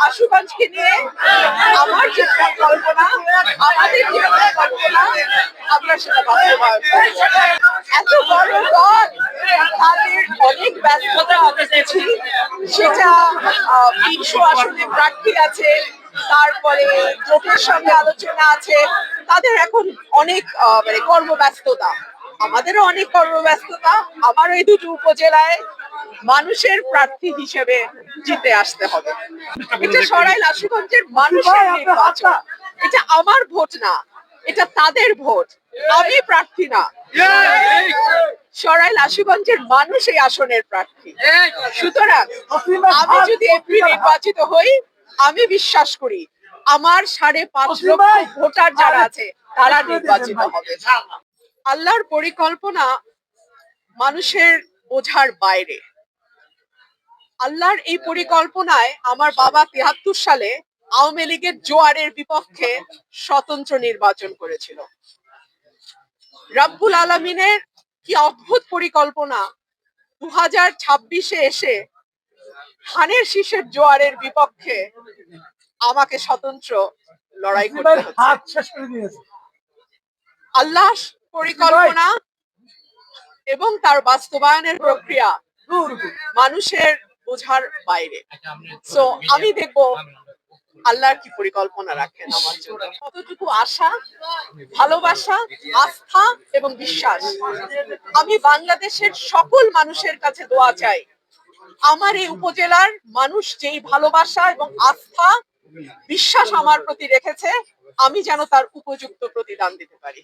আশুগঞ্জকে নিয়ে আমার যে কল্পনা, আমাদের যে কল্পনা, আমরা সেটা বাস্তবায়ন করি। এত বড় দল, তাদের অনেক ব্যস্ততা আমি দেখছি। সেটা ২০০ আসনে প্রার্থী আছে, তারপরে জোটের সঙ্গে আলোচনা আছে, তাদের এখন অনেক মানে কর্মব্যস্ততা, আমাদেরও অনেক কর্মব্যস্ততা। আমার এই দুটো উপজেলায় মানুষের প্রার্থী হিসেবে জিতে আসতে হবে। এটা সরাইল আশুগঞ্জের মানুষের নির্বাচন, এটা আমার ভোট না, এটা তাদের ভোট। আমি প্রার্থী না, সরাইল আশুগঞ্জের মানুষ এই আসনের প্রার্থী। সুতরাং আমি যদি এমপি নির্বাচিত হই, আমি বিশ্বাস করি আমার ৫.৫ লক্ষ ভোটার যারা আছে তারা নির্বাচিত হবে। আল্লাহর পরিকল্পনা মানুষের বোঝার বাইরে। আল্লাহর এই পরিকল্পনায় আমার বাবা ৭৩ সালে আওয়ামী লীগের জোয়ারের বিপক্ষে স্বতন্ত্র নির্বাচন করেছিল। রব্বুল আলামিনের কি অদ্ভুত পরিকল্পনা, ২০২৬-এ এসে ধানের শীষের জোয়ারের বিপক্ষে আমাকে স্বতন্ত্র লড়াই করতে হচ্ছে। আল্লাহ পরিকল্পনা এবং তার বাস্তবায়নের প্রক্রিয়া মানুষের বোঝার বাইরে। সো আমি দেখব আল্লাহর কি পরিকল্পনা রাখেন আমার জন্য। কতটুকু আশা, ভালোবাসা, আস্থা এবং বিশ্বাস। আমি বাংলাদেশের সকল মানুষের কাছে দোয়া চাই, আমার এই উপজেলার মানুষ যেই ভালোবাসা এবং আস্থা, বিশ্বাস আমার প্রতি রেখেছে, আমি যেন তার উপযুক্ত প্রতিদান দিতে পারি।